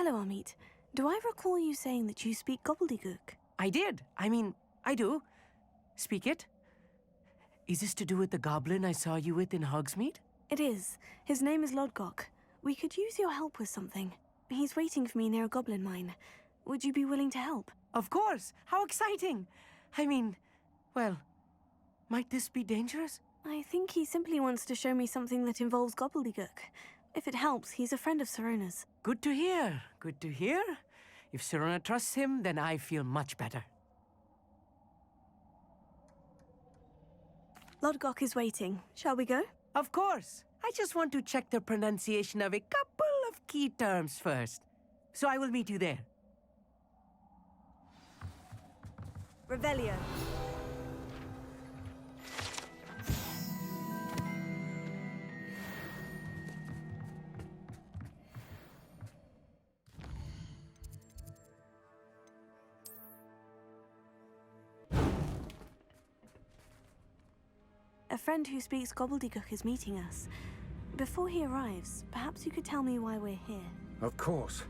Hello, Amit. Do I recall you saying that you speak gobbledygook? I did. I do. Speak it. Is this to do with the goblin I saw you with in Hogsmeade? It is. His name is Lodgok. We could use your help with something. He's waiting for me near a goblin mine. Would you be willing to help? Of course. How exciting. Well, might this be dangerous? I think he simply wants to show me something that involves gobbledygook. If it helps, he's a friend of Sirona's. Good to hear. Good to hear. If Sirona trusts him, then I feel much better. Lodgok is waiting. Shall we go? Of course. I just want to check the pronunciation of a couple of key terms first. So I will meet you there. Revelio. A friend who speaks gobbledygook is meeting us. Before he arrives, perhaps you could tell me why we're here. Of course.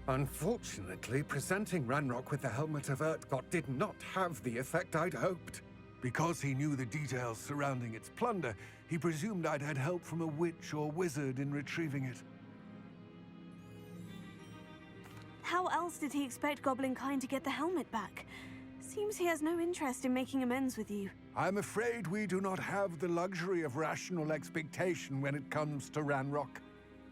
Unfortunately, presenting Ranrock with the Helmet of Urtkot did not have the effect I'd hoped. Because he knew the details surrounding its plunder, he presumed I'd had help from a witch or wizard in retrieving it. How else did he expect Goblinkind to get the helmet back? Seems he has no interest in making amends with you. I'm afraid we do not have the luxury of rational expectation when it comes to Ranrock.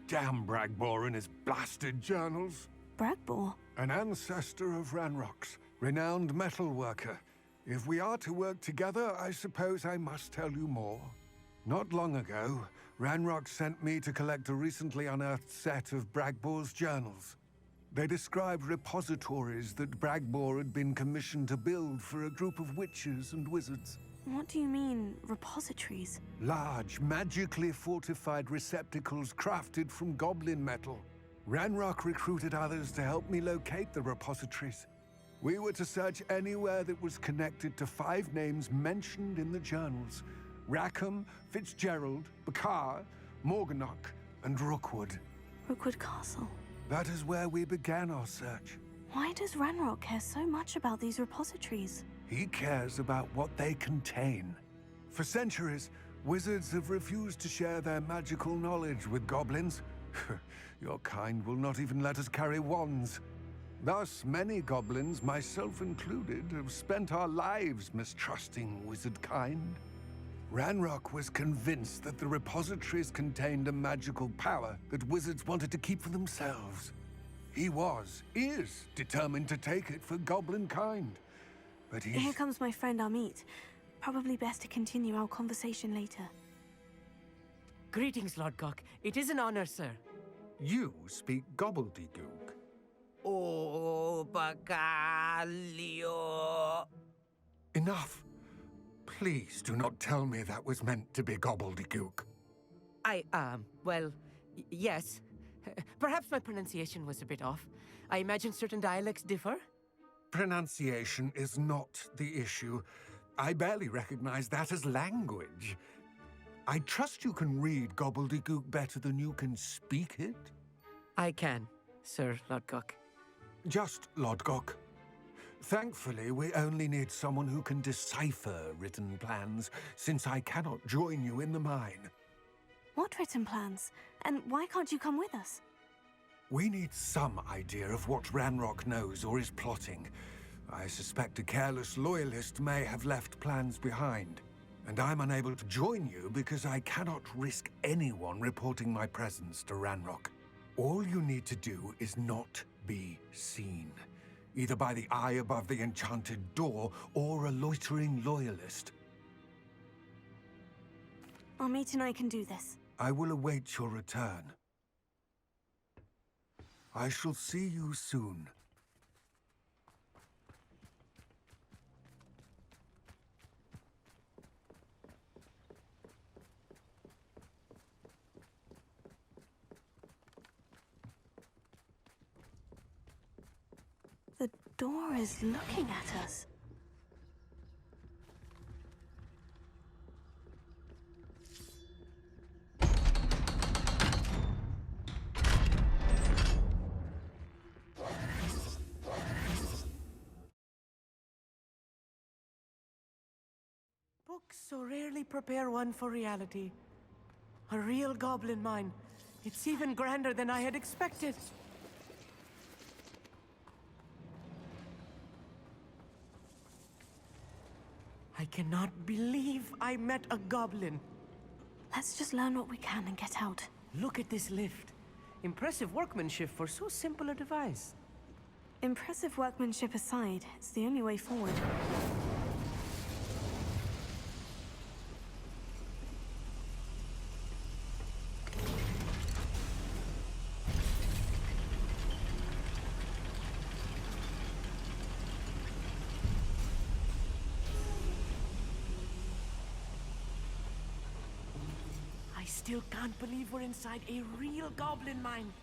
Damn Bragbor and his blasted journals. Bragbor? An ancestor of Ranrock's, renowned metal worker. If we are to work together, I suppose I must tell you more. Not long ago, Ranrock sent me to collect a recently unearthed set of Bragbor's journals. They described repositories that Bragbor had been commissioned to build for a group of witches and wizards. What do you mean, repositories? Large, magically fortified receptacles crafted from goblin metal. Ranrock recruited others to help me locate the repositories. We were to search anywhere that was connected to 5 names mentioned in the journals: Rackham, Fitzgerald, Bakar, Morganach, and Rookwood. Rookwood Castle. That is where we began our search. Why does Ranrock care so much about these repositories? He cares about what they contain. For centuries, wizards have refused to share their magical knowledge with goblins. Your kind will not even let us carry wands. Thus, many goblins, myself included, have spent our lives mistrusting wizard kind. Ranrock was convinced that the repositories contained a magical power that wizards wanted to keep for themselves. He is determined to take it for goblin kind. But Here comes my friend Amit. Probably best to continue our conversation later. Greetings, Lodgok. It is an honor, sir. You speak gobbledygook. Oh, Bacalio. Enough. Please do not tell me that was meant to be gobbledygook. Yes. Perhaps my pronunciation was a bit off. I imagine certain dialects differ. Pronunciation is not the issue. I barely recognize that as language. I trust you can read gobbledygook better than you can speak it? I can, Sir Lodgok. Just Lodgok. Thankfully, we only need someone who can decipher written plans, since I cannot join you in the mine. What written plans? And why can't you come with us? We need some idea of what Ranrock knows or is plotting. I suspect a careless loyalist may have left plans behind. And I'm unable to join you because I cannot risk anyone reporting my presence to Ranrock. All you need to do is not be seen. Either by the eye above the enchanted door, or a loitering loyalist. Amit and I can do this. I will await your return. I shall see you soon. The door is looking at us. Books so rarely prepare one for reality. A real goblin mine. It's even grander than I had expected. I cannot believe I met a goblin. Let's just learn what we can and get out. Look at this lift. Impressive workmanship for so simple a device. Impressive workmanship aside, it's the only way forward. I still can't believe we're inside a real goblin mine.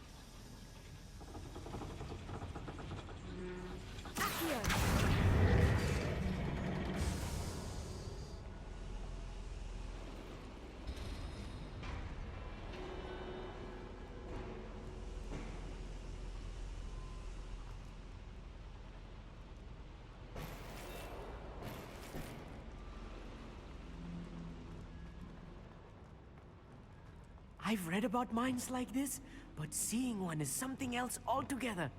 I've read about mines like this, but seeing one is something else altogether.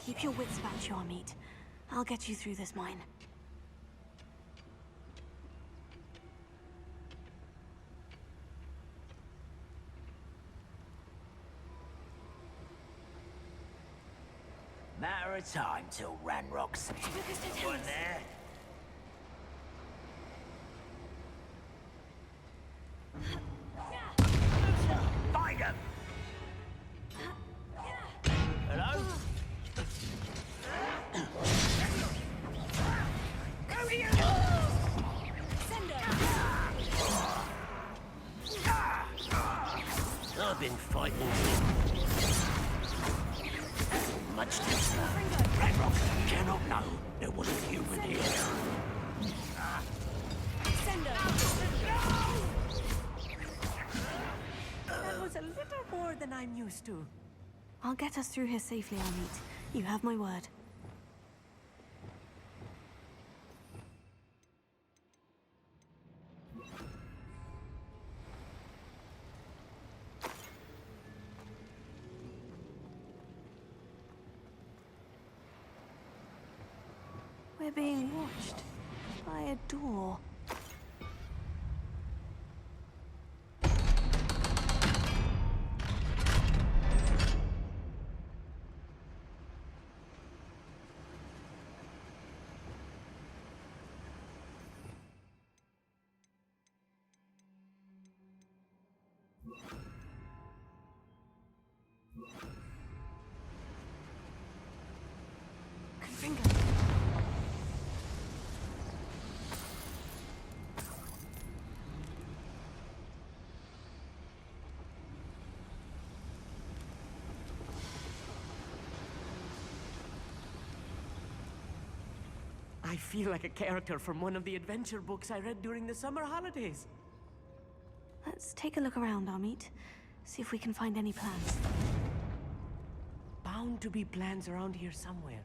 Keep your wits about you, Amit. I'll get you through this mine. Matter of time till Ranrock's one there. Find him! Hello? Go to you! I've been fighting much tougher. Ranrock cannot know there was a human here. That was a little more than I'm used to. I'll get us through here safely, Amit. You have my word. We're being watched by a door. Finger. I feel like a character from one of the adventure books I read during the summer holidays. Let's take a look around, Amit. See if we can find any plans. Bound to be plans around here somewhere.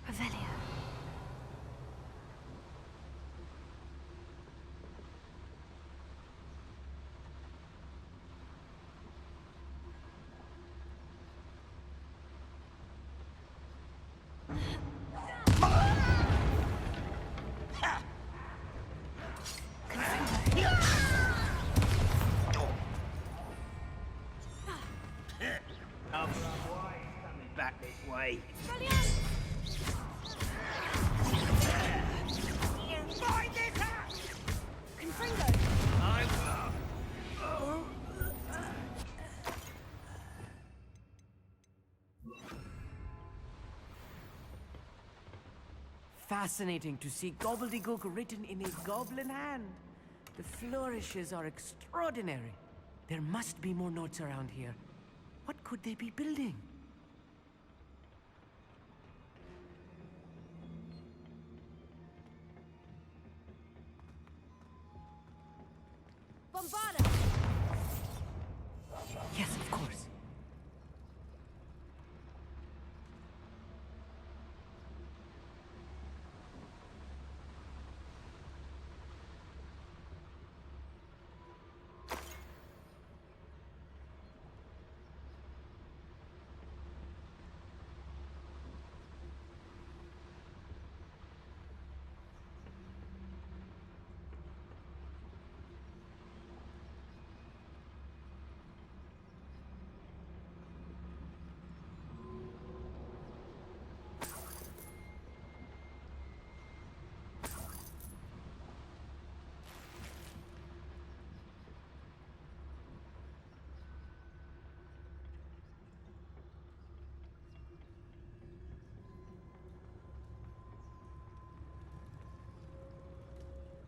Revelio. Coming back this way. Find this out! I will. Fascinating to see gobbledygook written in a goblin hand. The flourishes are extraordinary. There must be more notes around here. What could they be building? Bombarda! Yes, of course.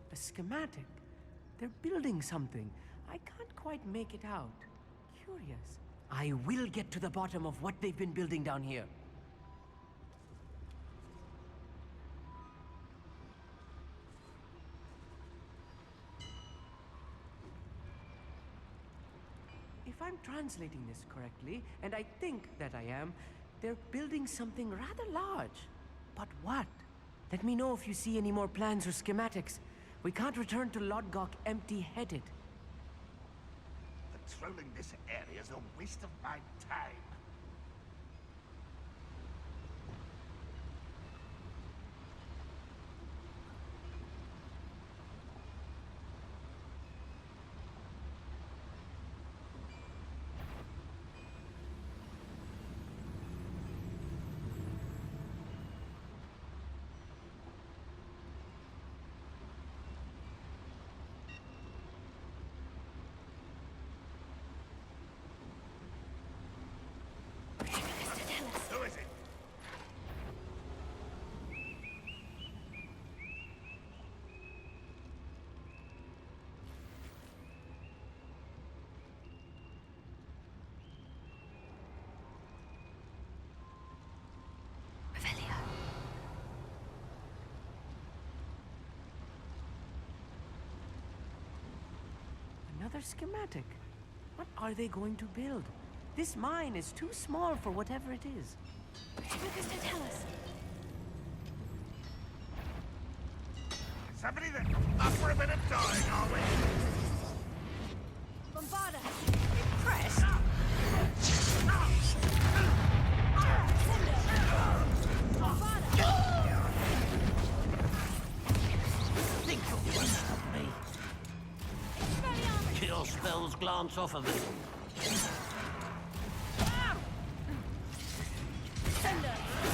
A schematic. They're building something. I can't quite make it out. Curious. I will get to the bottom of what they've been building down here. If I'm translating this correctly, and I think that I am, they're building something rather large. But what? Let me know if you see any more plans or schematics. We can't return to Lodgok empty-headed. Patrolling this area is a waste of my time. Who is it? Revelio. Another schematic. What are they going to build? This mine is too small for whatever it is. Lucas, tell us. Somebody that up for a bit of dying, are we? Bombarda! Press! Think you won't stop me. Kill spells glance off of me.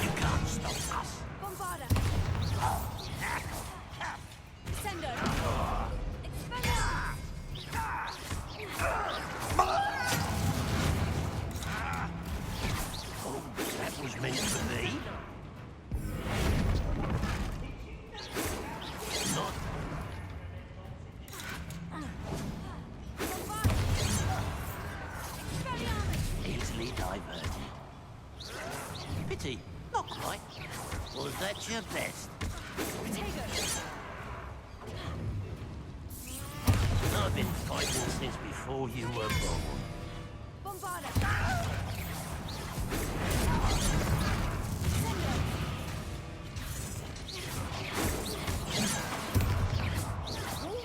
You can't stop us. Bombarda! Sendo! Oh, that was meant for me. Not. Easily diverted. Pity, not quite. Was that your best? I've been fighting since before you were born. Bombarda!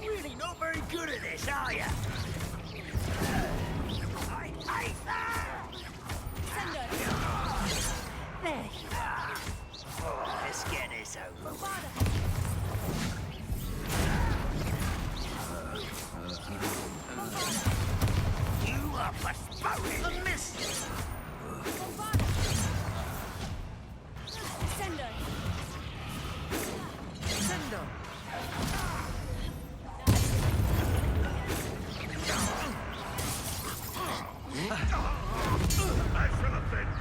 You're really not very good at this, are you? I hate that! There you are. Let's get this over with. You are postponing the mission! Sendo! I shall avenge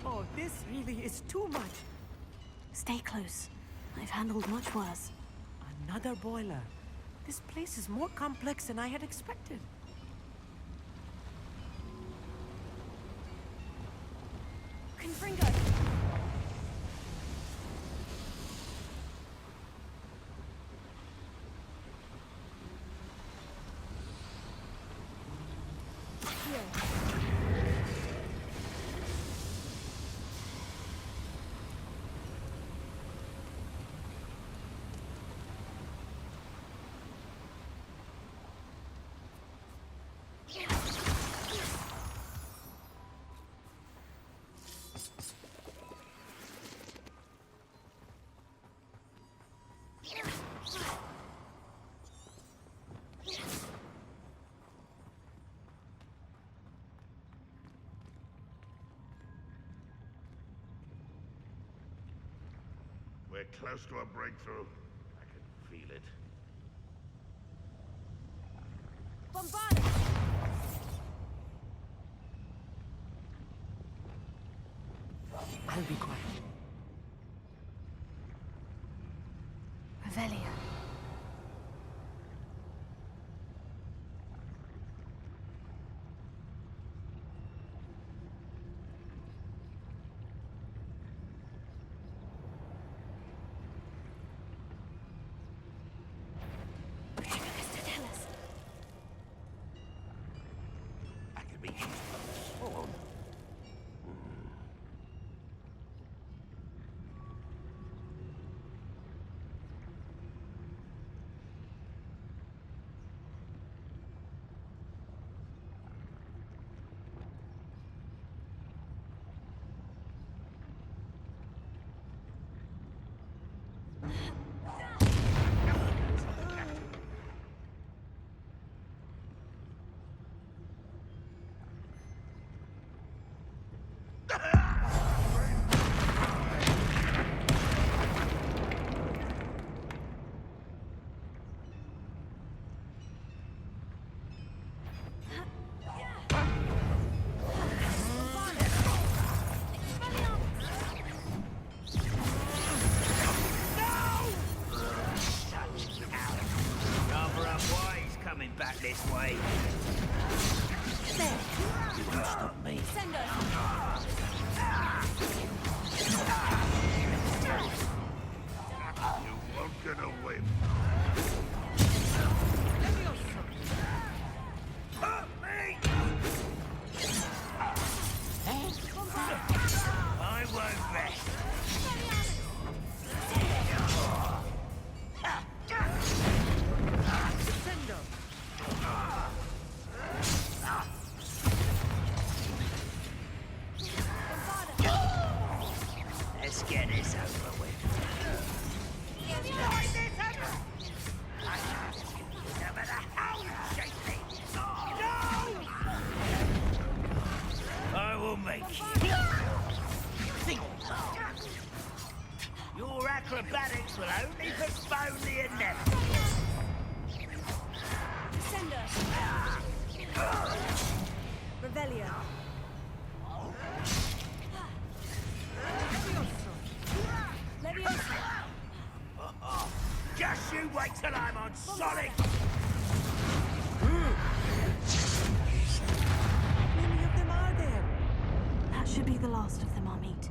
Oh, this really is too much. Stay close. I've handled much worse. Another boiler. This place is more complex than I had expected. Confringo! We're close to a breakthrough. I can feel it. Bombard it! I'll be quiet. Revelio. I can be used. Hold on. Back this way. There. You won't stop me. Send us. You won't get away. Help me! I won't rest. Let's get this over with. No matter how you shake me. No! I will make you. Think. Your acrobatics will only postpone the inevitable. Send us. Revelio. Leviosa. Just you wait till I'm on solid. How many of them are there? That should be the last of them, I'll meet.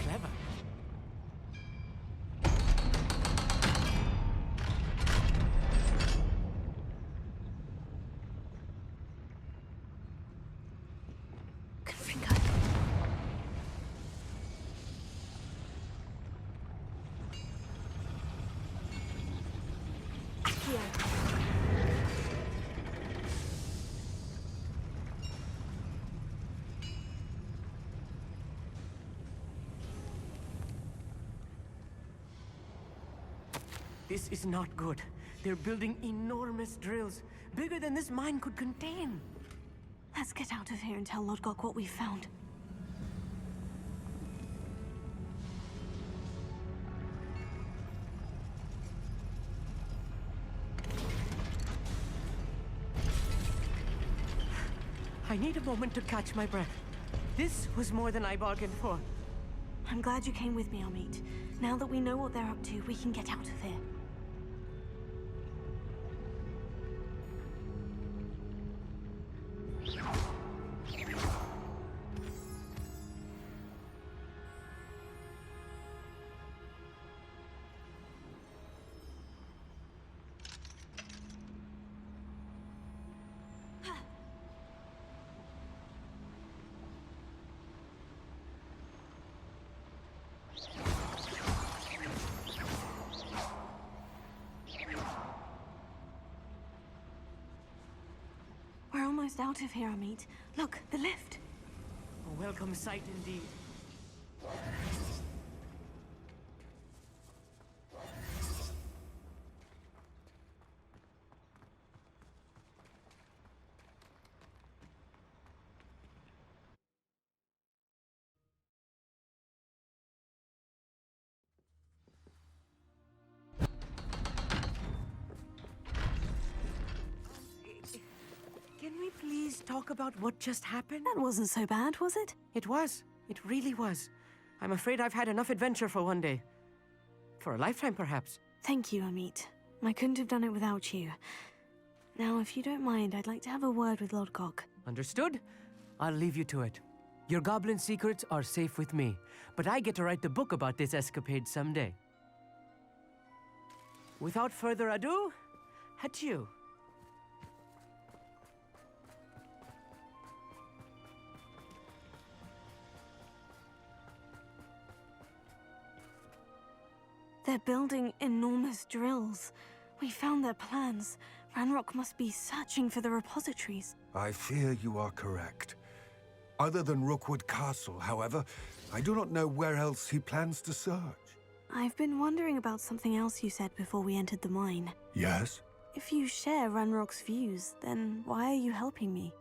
Clever. Confringo. Accio. This is not good. They're building enormous drills, bigger than this mine could contain. Let's get out of here and tell Lodgok what we found. I need a moment to catch my breath. This was more than I bargained for. I'm glad you came with me, Amit. Now that we know what they're up to, we can get out of here. We're almost out of here, Amit. Look, the lift. A welcome sight indeed. Can we please talk about what just happened? That wasn't so bad, was it? It was. It really was. I'm afraid I've had enough adventure for one day. For a lifetime, perhaps. Thank you, Amit. I couldn't have done it without you. Now, if you don't mind, I'd like to have a word with Lodgok. Understood? I'll leave you to it. Your goblin secrets are safe with me, but I get to write the book about this escapade someday. Without further ado, adieu. They're building enormous drills. We found their plans. Ranrock must be searching for the repositories. I fear you are correct. Other than Rookwood Castle, however, I do not know where else he plans to search. I've been wondering about something else you said before we entered the mine. Yes? If you share Ranrock's views, then why are you helping me?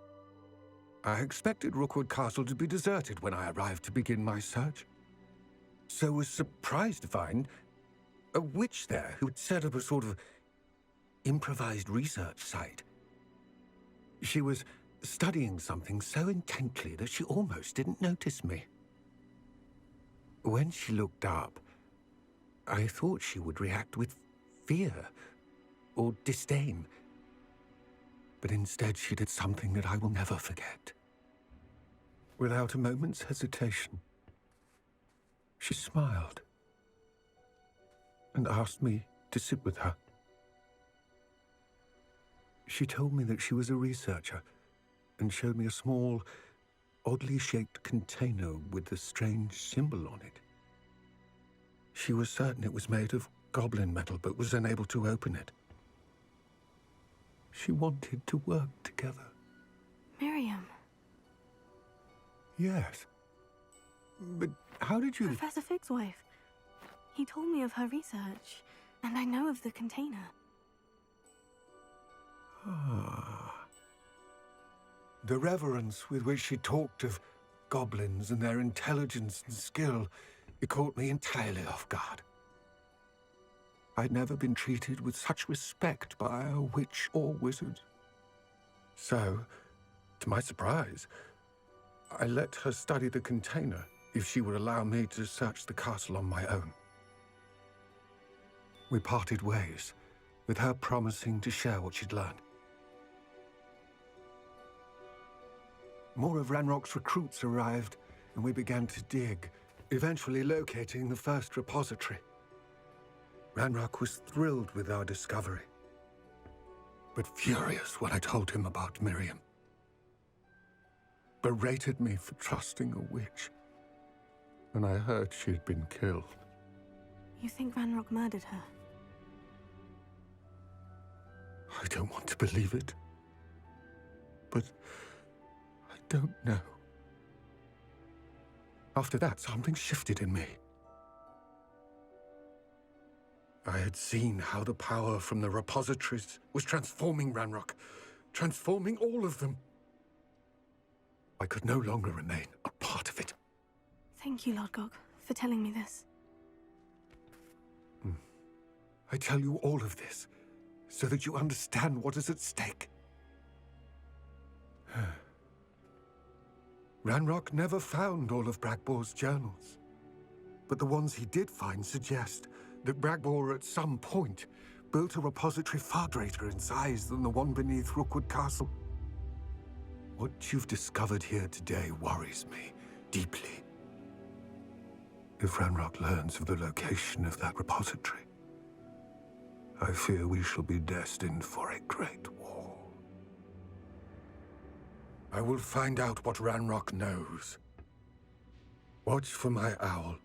I expected Rookwood Castle to be deserted when I arrived to begin my search. So was surprised to find a witch there who had set up a sort of improvised research site. She was studying something so intently that she almost didn't notice me. When she looked up, I thought she would react with fear or disdain. But instead she did something that I will never forget. Without a moment's hesitation, she smiled and asked me to sit with her. She told me that she was a researcher and showed me a small, oddly shaped container with a strange symbol on it. She was certain it was made of goblin metal, but was unable to open it. She wanted to work together. Miriam. Yes. But how did you... Professor Fig's wife. He told me of her research, and I know of the container. Ah. The reverence with which she talked of goblins and their intelligence and skill, it caught me entirely off guard. I'd never been treated with such respect by a witch or wizard. So, to my surprise, I let her study the container if she would allow me to search the castle on my own. We parted ways, with her promising to share what she'd learned. More of Ranrock's recruits arrived, and we began to dig, eventually locating the first repository. Ranrock was thrilled with our discovery, but furious when I told him about Miriam. Berated me for trusting a witch, and I heard she'd been killed. You think Ranrock murdered her? I don't want to believe it, but I don't know. After that, something shifted in me. I had seen how the power from the repositories was transforming Ranrock, transforming all of them. I could no longer remain a part of it. Thank you, Lodgok, for telling me this. I tell you all of this so that you understand what is at stake. Ranrock never found all of Bragbor's journals. But the ones he did find suggest that Bragbor at some point built a repository far greater in size than the one beneath Rookwood Castle. What you've discovered here today worries me deeply. If Ranrock learns of the location of that repository, I fear we shall be destined for a great war. I will find out what Ranrock knows. Watch for my owl.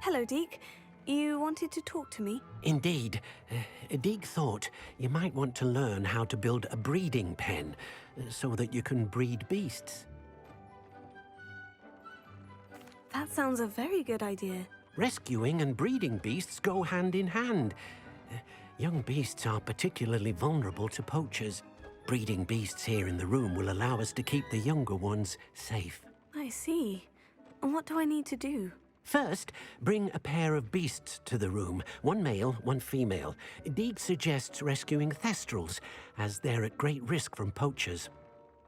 Hello, Deke. You wanted to talk to me? Indeed. Deek thought you might want to learn how to build a breeding pen so that you can breed beasts. That sounds a very good idea. Rescuing and breeding beasts go hand in hand. Young beasts are particularly vulnerable to poachers. Breeding beasts here in the room will allow us to keep the younger ones safe. I see. And what do I need to do? First, bring a pair of beasts to the room. One male, one female. Deek suggests rescuing thestrals, as they're at great risk from poachers.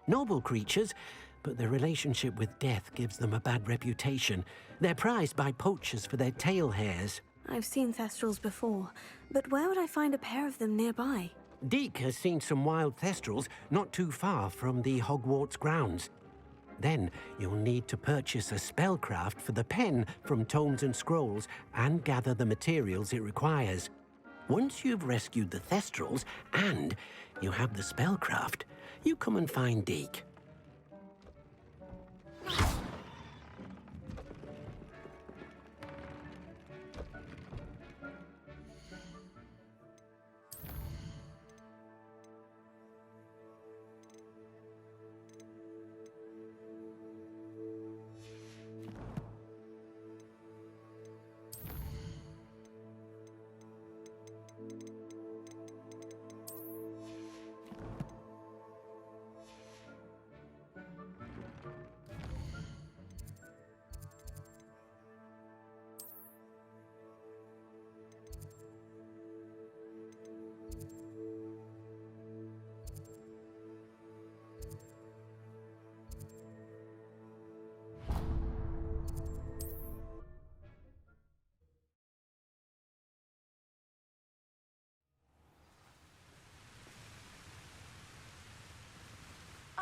Noble creatures, but their relationship with death gives them a bad reputation. They're prized by poachers for their tail hairs. I've seen thestrals before, but where would I find a pair of them nearby? Deek has seen some wild thestrals not too far from the Hogwarts grounds. Then you'll need to purchase a spellcraft for the pen from Tomes and Scrolls and gather the materials it requires. Once you've rescued the thestrals and you have the spellcraft, you come and find Deek.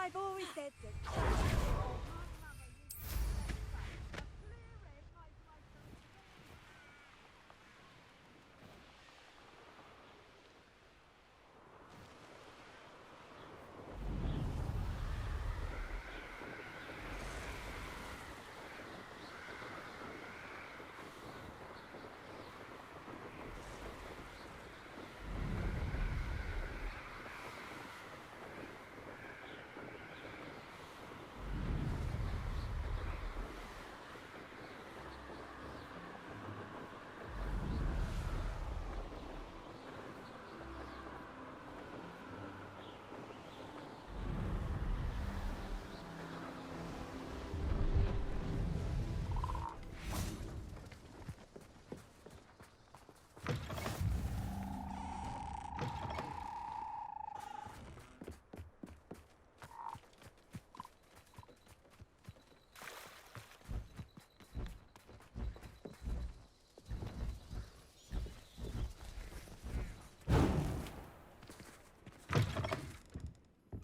I've always said that.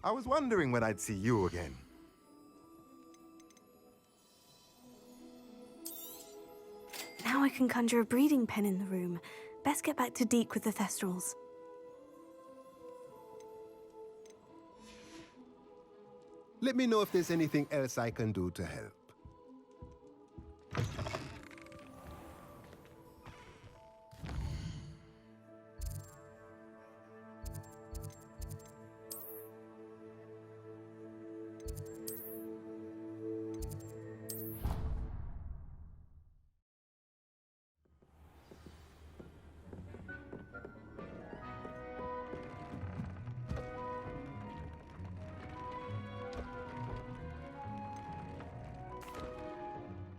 I was wondering when I'd see you again. Now I can conjure a breeding pen in the room. Best get back to Deke with the thestrals. Let me know if there's anything else I can do to help.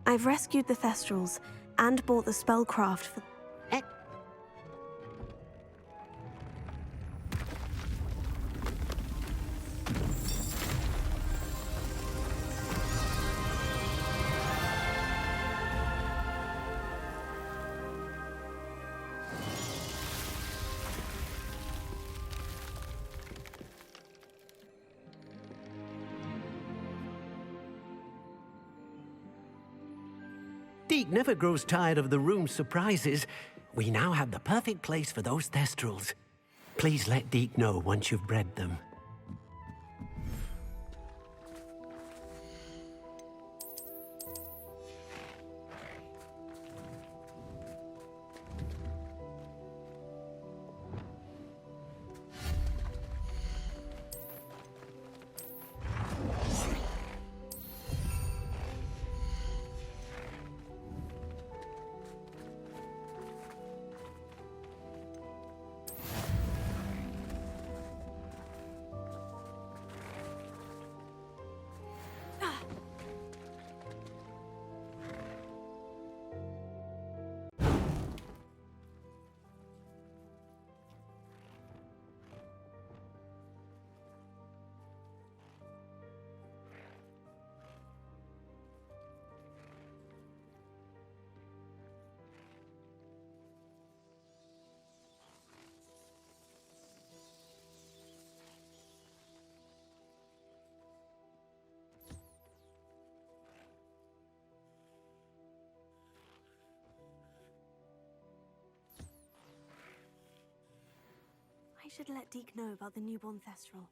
I've rescued the Thestrals and bought the spellcraft for... Eh, Deke never grows tired of the room's surprises. We now have the perfect place for those Thestrals. Please let Deke know once you've bred them. I should let Deke know about the newborn Thestral.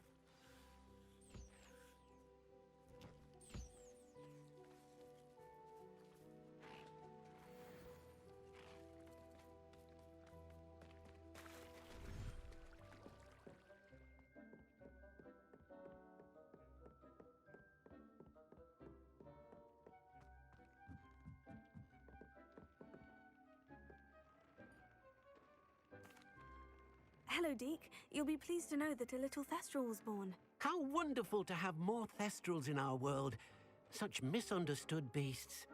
Hello, Deke. You'll be pleased to know that a little Thestral was born. How wonderful to have more Thestrals in our world. Such misunderstood beasts.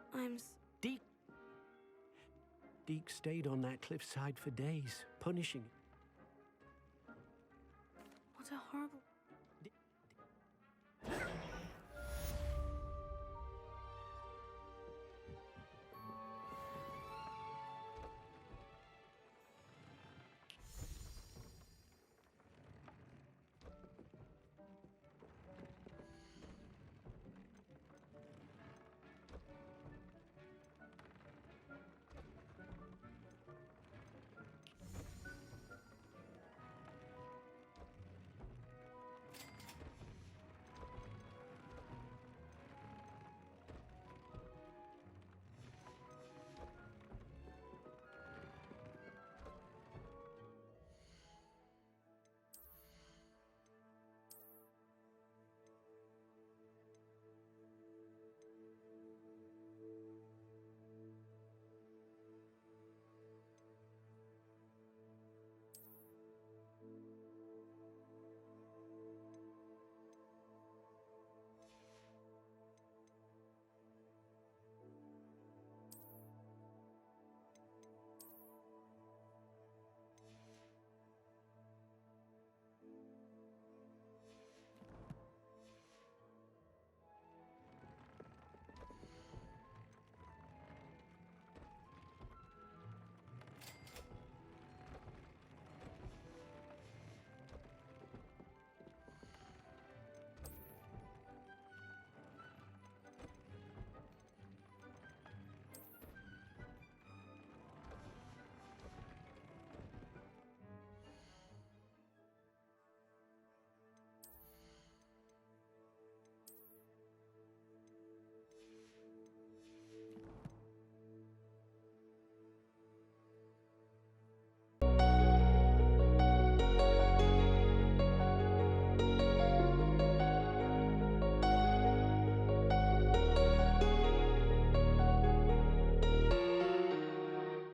Deke stayed on that cliffside for days, punishing. What a horrible...